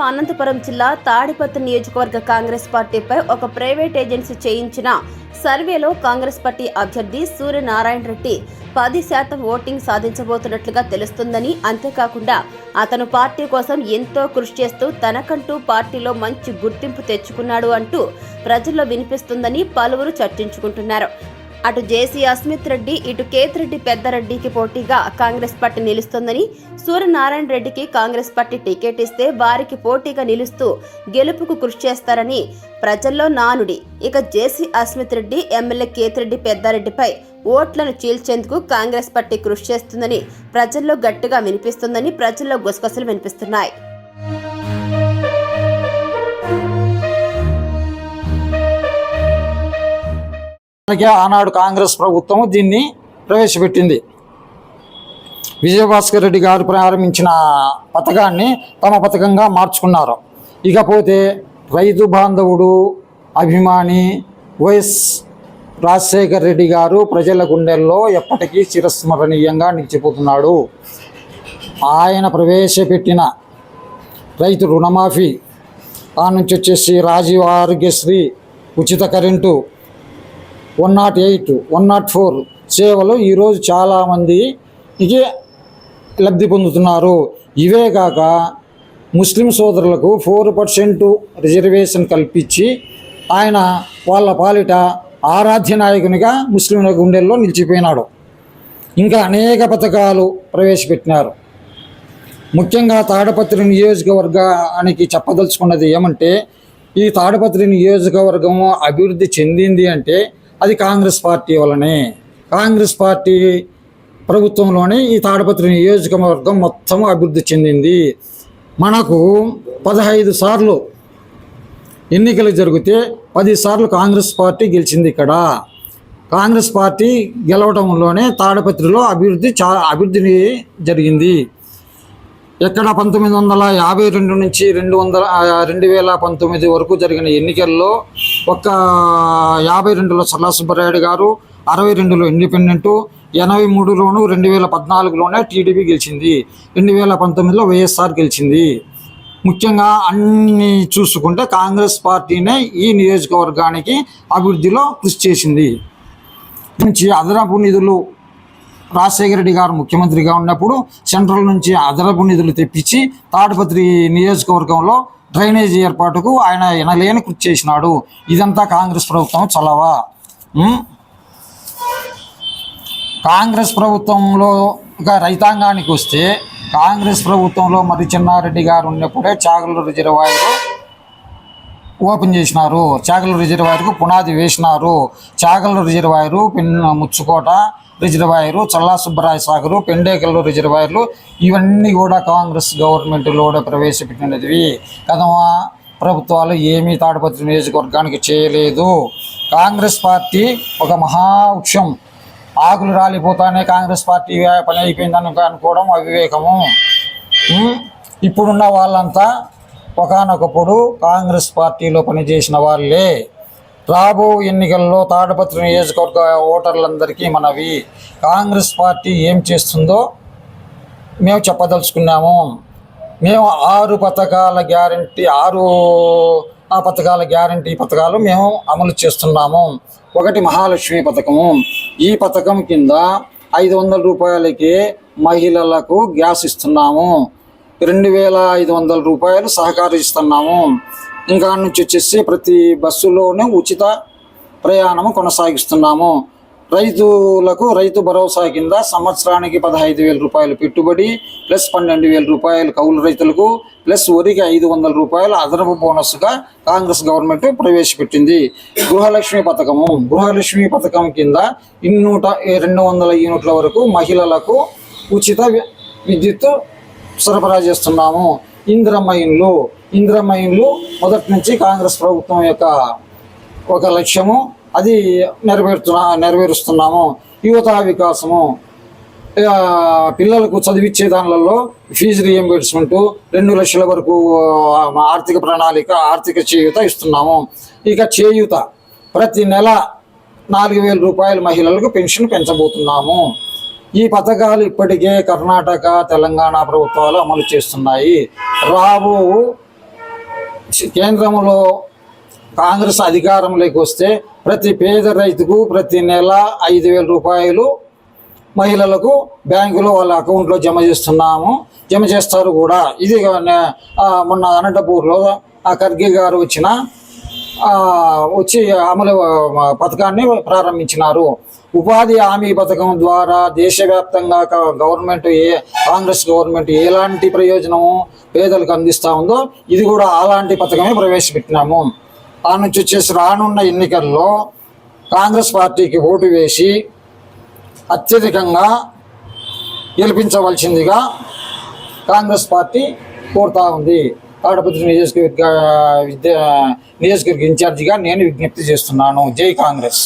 అనంతపురం జిల్లా తాడిపత్రి నియోజకవర్గ కాంగ్రెస్ పార్టీపై ఒక ప్రైవేట్ ఏజెన్సీ చేయించిన సర్వేలో కాంగ్రెస్ పార్టీ అభ్యర్థి సూర్యనారాయణ రెడ్డి 10% ఓటింగ్ సాధించబోతున్నట్లుగా తెలుస్తుందని, అంతేకాకుండా అతను పార్టీ కోసం ఎంతో కృషి చేస్తూ తనకంటూ పార్టీలో మంచి గుర్తింపు తెచ్చుకున్నాడు అంటూ ప్రజల్లో వినిపిస్తుందని పలువురు చర్చించుకుంటున్నారు. అటు జేసీ అస్మిత్ రెడ్డి, ఇటు కేతిరెడ్డి పెద్దారెడ్డికి పోటీగా కాంగ్రెస్ పార్టీ నిలుస్తోందని, సూర్యనారాయణ రెడ్డికి కాంగ్రెస్ పార్టీ టికెట్ ఇస్తే వారికి పోటీగా నిలుస్తూ గెలుపుకు కృషి చేస్తారని ప్రజల్లో నానుడి. ఇక జేసీ అస్మిత్ రెడ్డి, ఎమ్మెల్యే కేతిరెడ్డి పెద్దారెడ్డిపై ఓట్లను చీల్చేందుకు కాంగ్రెస్ పార్టీ కృషి చేస్తుందని ప్రజల్లో గట్టిగా వినిపిస్తుందని ప్రజల్లో గుసగుసలు వినిపిస్తున్నాయి. ఆనాడు కాంగ్రెస్ ప్రభుత్వం దీన్ని ప్రవేశపెట్టింది. విజయభాస్కర్ రెడ్డి గారు ప్రారంభించిన పథకాన్ని తమ పథకంగా మార్చుకున్నారు. ఇకపోతే రైతు బాంధవుడు, అభిమాని వైఎస్ రాజశేఖర్ రెడ్డి గారు ప్రజల గుండెల్లో ఎప్పటికీ చిరస్మరణీయంగా నిలిచిపోతున్నాడు. ఆయన ప్రవేశపెట్టిన రైతు రుణమాఫీ, ఆ నుంచి వచ్చేసి రాజీవ్ ఆరోగ్యశ్రీ, ఉచిత కరెంటు, 108, 104 సేవలు ఈరోజు చాలామందికి లబ్ధి పొందుతున్నారు. ఇవే కాక ముస్లిం సోదరులకు 4% రిజర్వేషన్ కల్పించి ఆయన వాళ్ళ పాలిట ఆరాధ్య నాయకునిగా ముస్లింల గుండెల్లో నిలిచిపోయినాడు. ఇంకా అనేక పథకాలు ప్రవేశపెట్టినారు. ముఖ్యంగా తాడిపత్రి నియోజకవర్గానికి చెప్పదలుచుకున్నది ఏమంటే, ఈ తాడిపత్రి నియోజకవర్గం అభివృద్ధి చెందింది అంటే అది కాంగ్రెస్ పార్టీ వల్లనే. కాంగ్రెస్ పార్టీ ప్రభుత్వంలోనే ఈ తాడిపత్రి నియోజకవర్గం మొత్తం అభివృద్ధి చెందింది. మనకు 15 సార్లు ఎన్నికలు జరిగితే 10 సార్లు కాంగ్రెస్ పార్టీ గెలిచింది. ఇక్కడ కాంగ్రెస్ పార్టీ గెలవడంలోనే తాడిపత్రిలో అభివృద్ధి జరిగింది. ఎక్కడ 1952 నుంచి 2019 వరకు జరిగిన ఎన్నికల్లో ఒక్క 52లో సర్లా సుబ్బారెడ్డి గారు, 62లో ఇండిపెండెంటు, 83లోను 2014లోనే టీడీపీ గెలిచింది, 2019లో వైఎస్ఆర్ గెలిచింది. ముఖ్యంగా అన్ని చూసుకుంటే కాంగ్రెస్ పార్టీనే ఈ నియోజకవర్గానికి అభివృద్ధిలో కృషి చేసింది. నుంచి అదనపు నిధులు రాజశేఖర రెడ్డి గారు ముఖ్యమంత్రిగా ఉన్నప్పుడు సెంట్రల్ నుంచి అదనపు నిధులు తెప్పించి తాడిపత్రి నియోజకవర్గంలో డ్రైనేజీ ఏర్పాటుకు ఆయన ఎనలేని కృషి చేసినాడు. ఇదంతా కాంగ్రెస్ ప్రభుత్వం చలవా. కాంగ్రెస్ ప్రభుత్వంలో రైతాంగానికి వస్తే, కాంగ్రెస్ ప్రభుత్వంలో మరి చెన్నారెడ్డి గారు ఉన్నప్పుడే చాగల రిజర్వాయర్ ఓపెన్ చేసినారు. చాగల రిజర్వాయర్కు పునాది వేసినారు. చాగల రిజర్వాయరు, ముచ్చుకోట రిజర్వాయరు, చల్లా సుబ్బరాయ సాగరు, పెండేకల్లు రిజర్వాయర్లు ఇవన్నీ కూడా కాంగ్రెస్ గవర్నమెంట్లో కూడా ప్రవేశపెట్టినవి. కదమ ప్రభుత్వాలు ఏమీ తాడిపత్రి నియోజకవర్గానికి చేయలేదు. కాంగ్రెస్ పార్టీ ఒక మహావృక్షం, ఆకులు రాలిపోతానే కాంగ్రెస్ పార్టీ పని అయిపోయిందని అనుకోవడం అవివేకము. ఇప్పుడున్న వాళ్ళంతా ఒకానొకప్పుడు కాంగ్రెస్ పార్టీలో పనిచేసిన వాళ్ళే. రాబో ఎన్నికల్లో తాడిపత్రి నియోజకవర్గ ఓటర్లందరికీ మనవి, కాంగ్రెస్ పార్టీ ఏం చేస్తుందో మేము చెప్పదలుచుకున్నాము. మేము 6 పథకాల గ్యారంటీ పథకాలు మేము అమలు చేస్తున్నాము. ఒకటి మహాలక్ష్మి పథకము. ఈ పథకం కింద 500 రూపాయలకి మహిళలకు గ్యాస్ ఇస్తున్నాము. 2500 రూపాయలు సహకరిస్తున్నాము. ఇంకా నుంచి వచ్చేసి ప్రతి బస్సులోనే ఉచిత ప్రయాణము కొనసాగిస్తున్నాము. రైతులకు రైతు భరోసా కింద సంవత్సరానికి 15,000 రూపాయలు పెట్టుబడి ప్లస్ 12,000 రూపాయలు కౌలు రైతులకు ప్లస్ వరికి 500 రూపాయలు అదనపు బోనస్గా కాంగ్రెస్ గవర్నమెంట్ ప్రవేశపెట్టింది. గృహలక్ష్మి పథకం కింద 200 యూనిట్ల వరకు మహిళలకు ఉచిత విద్యుత్ సరఫరా చేస్తున్నాము. ఇందిరమ్మ ఇండ్లు మొదటి నుంచి కాంగ్రెస్ ప్రభుత్వం యొక్క ఒక లక్ష్యము, అది నెరవేరుస్తున్నాము. యువత వికాసము, పిల్లలకు చదివించే దానిలలో ఫీజు రియంబర్స్మెంట్ 2 లక్షల వరకు ఆర్థిక ప్రణాళిక, ఆర్థిక చేయూత ఇస్తున్నాము. ఇక చేయూత ప్రతి నెల 4,000 రూపాయలు మహిళలకు పెన్షన్ పెంచబోతున్నాము. ఈ పథకాలు ఇప్పటికే కర్ణాటక, తెలంగాణ ప్రభుత్వాలు అమలు చేస్తున్నాయి. రాబో కేంద్రంలో కాంగ్రెస్ అధికారంలోకి వస్తే ప్రతి పేద రైతుకు ప్రతి నెల 5,000 రూపాయలు మహిళలకు బ్యాంకులో వాళ్ళ అకౌంట్లో జమ చేస్తారు కూడా. ఇది మొన్న అనంతపూర్లో ఖర్గే గారు వచ్చి అమలు పథకాన్ని ప్రారంభించినారు. ఉపాధి హామీ పథకం ద్వారా దేశవ్యాప్తంగా కాంగ్రెస్ గవర్నమెంట్ ఎలాంటి ప్రయోజనము పేదలకు అందిస్తూ ఉందో ఇది కూడా అలాంటి పథకమే ప్రవేశపెట్టినాము. ఆ నుంచి వచ్చేసి రానున్న ఎన్నికల్లో కాంగ్రెస్ పార్టీకి ఓటు వేసి అత్యధికంగా గెలిపించవలసిందిగా కాంగ్రెస్ పార్టీ కోరుతా ఉంది. తాడపత్రి నియోజకవర్గ ఇన్ఛార్జిగా నేను విజ్ఞప్తి చేస్తున్నాను. జై కాంగ్రెస్.